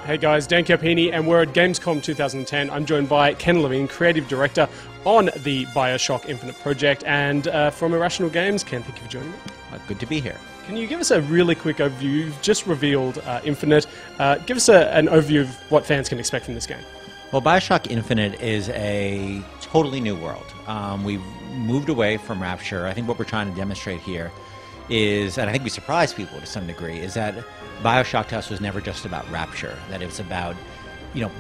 Hey guys, Dan Carpini, and we're at GamesCom 2010. I'm joined by Ken Levine, Creative Director on the Bioshock Infinite project, and from Irrational Games. Ken, thank you for joining me. Good to be here. Can you give us a really quick overview? You've just revealed Infinite. Give us an overview of what fans can expect from this game. Well, Bioshock Infinite is a totally new world. We've moved away from Rapture. I think what we're trying to demonstrate here is, and I think we surprise people to some degree, is that Bioshock to us was never just about Rapture, that it was about,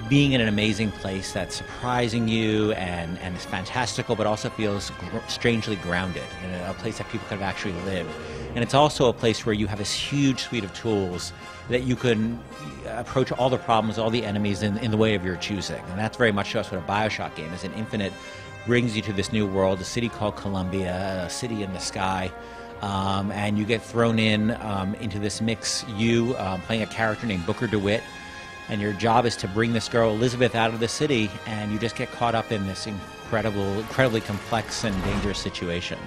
being in an amazing place that's surprising you and is fantastical, but also feels strangely grounded, in a place that people could have actually lived. And it's also a place where you have this huge suite of tools that you can approach all the problems, all the enemies in the way of your choosing. And that's very much just what a Bioshock game is. And Infinite brings you to this new world, a city called Columbia, a city in the sky. And you get thrown into this mix, playing a character named Booker DeWitt, and your job is to bring this girl Elizabeth out of the city, and you just get caught up in this incredibly complex and dangerous situation.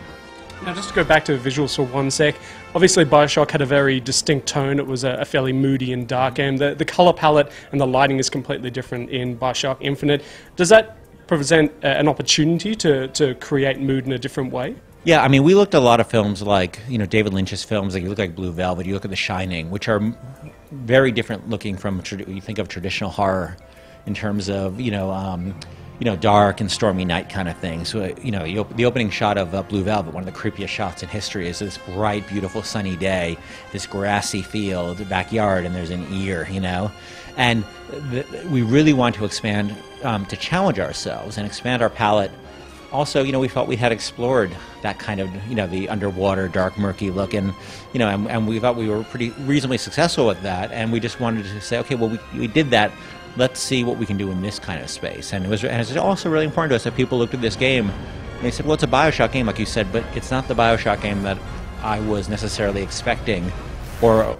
Now, just to go back to visuals for one sec, obviously Bioshock had a very distinct tone. It was a fairly moody and dark game. The color palette and the lighting is completely different in Bioshock Infinite. Does that present an opportunity to create mood in a different way? Yeah, I mean, we looked at a lot of films like, David Lynch's films, like you look like Blue Velvet, you look at The Shining, which are very different looking from, you think of traditional horror in terms of, dark and stormy night kind of thing. So, the opening shot of Blue Velvet, one of the creepiest shots in history, is this bright, beautiful, sunny day, this grassy field, backyard, and there's an ear, And we really want to expand, to challenge ourselves and expand our palette. Also, we felt we had explored that kind of, the underwater, dark, murky look, and we thought we were pretty reasonably successful with that, and we just wanted to say, okay, well, we did that. Let's see what we can do in this kind of space. And it's also really important to us that people looked at this game and they said, well, it's a Bioshock game, like you said, but it's not the Bioshock game that I was necessarily expecting, or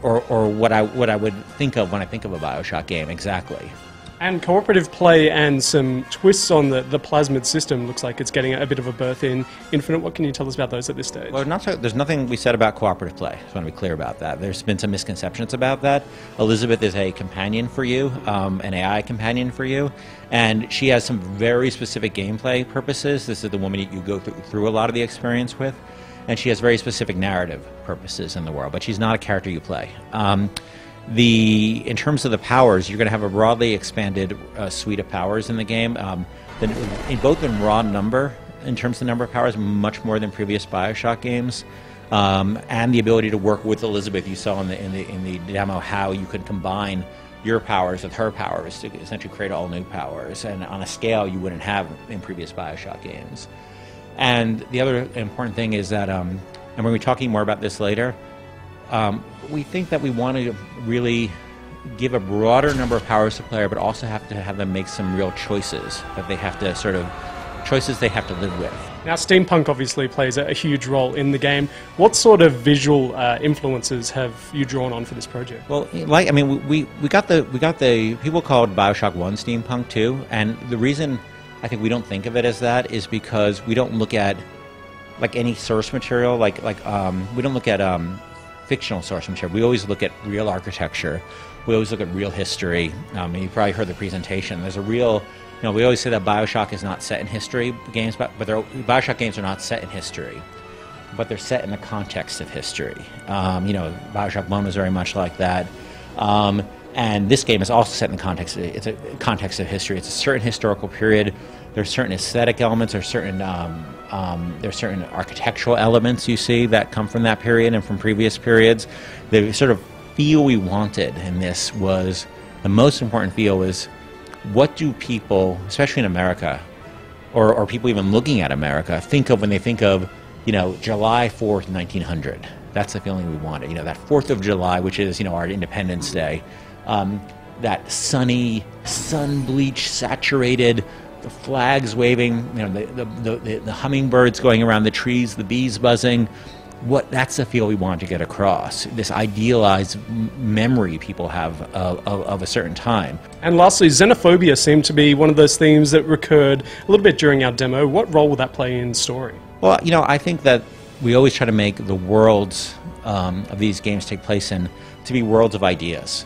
what I would think of when I think of a Bioshock game exactly. And cooperative play and some twists on the plasmid system looks like it's getting a bit of a berth in Infinite. What can you tell us about those at this stage? Well, there's nothing we said about cooperative play. I just want to be clear about that. There's been some misconceptions about that. Elizabeth is a companion for you, an AI companion for you, and she has some very specific gameplay purposes. This is the woman you go through a lot of the experience with, and she has very specific narrative purposes in the world, but she's not a character you play. In terms of the powers, you're going to have a broadly expanded suite of powers in the game. Both in raw number, in terms of the number of powers, much more than previous Bioshock games, and the ability to work with Elizabeth. You saw in the demo how you could combine your powers with her powers to essentially create all new powers, and on a scale you wouldn't have in previous Bioshock games. And the other important thing is that, and we're going to be talking more about this later, we think that we want to really give a broader number of powers to the player, but also have to have them make some real choices that they have to choices they have to live with. Now, steampunk obviously plays a huge role in the game. What sort of visual influences have you drawn on for this project? Well, we got the people called Bioshock 1 steampunk too, and the reason I think we don't think of it as that is because we don't look at any source material, we don't look at fictional source material. We always look at real architecture. We always look at real history. You probably heard the presentation. There's a real, we always say that Bioshock is not set in history games, but Bioshock games are not set in history, but they're set in the context of history. Bioshock 1 was very much like that. And this game is also set in the context. It's a context of history. It's a certain historical period. There's certain aesthetic elements. There's certain architectural elements you see that come from that period and from previous periods. The sort of feel we wanted in this was, the most important feel was, what do people, especially in America, or people even looking at America, think of when they think of, July 4th, 1900. That's the feeling we wanted. That 4th of July, which is, our Independence Day. That sunny, sun-bleached, saturated, the flags waving, the hummingbirds going around the trees, the bees buzzing. That's the feel we want to get across. This idealized memory people have of a certain time. And lastly, xenophobia seemed to be one of those themes that recurred a little bit during our demo. What role will that play in story? Well, I think that we always try to make the worlds of these games take place in to be worlds of ideas.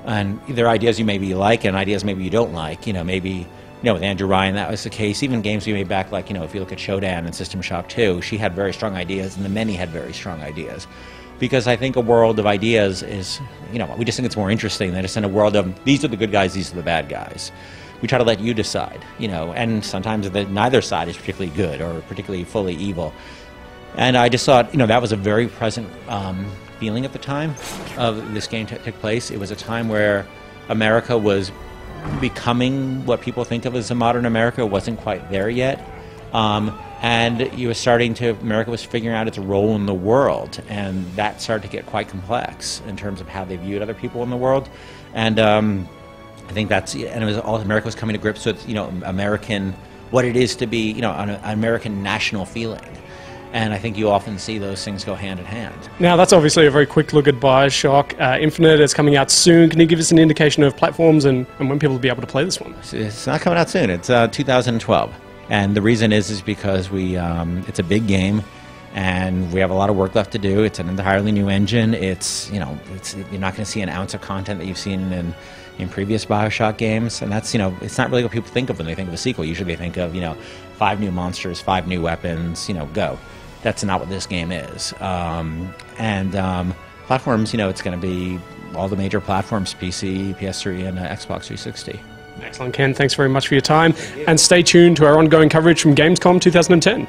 And there are ideas you maybe like and ideas maybe you don't like. Maybe with Andrew Ryan that was the case. Even games we made back, like if you look at Shodan and System Shock 2, she had very strong ideas, and the many had very strong ideas. Because I think a world of ideas is, we just think it's more interesting than just in a world of these are the good guys, these are the bad guys. We try to let you decide, and sometimes neither side is particularly good or particularly fully evil. And I just thought, that was a very present feeling at the time of this game took place. It was a time where America was becoming what people think of as a modern America. It wasn't quite there yet. And America was figuring out its role in the world, and that started to get quite complex in terms of how they viewed other people in the world. And I think America was coming to grips with, American, what it is to be, an American national feeling. And I think you often see those things go hand in hand. Now, that's obviously a very quick look at Bioshock Infinite. It's coming out soon. Can you give us an indication of platforms and when people will be able to play this one? It's not coming out soon. It's 2012. And the reason is because it's a big game, and we have a lot of work left to do. It's an entirely new engine. You're not going to see an ounce of content that you've seen in previous Bioshock games, and that's it's not really what people think of when they think of a sequel. Usually they think of 5 new monsters, 5 new weapons, go. That's not what this game is. Platforms, it's going to be all the major platforms: PC, PS3, and Xbox 360. Excellent, Ken. Thanks very much for your time. And stay tuned to our ongoing coverage from GamesCom 2010.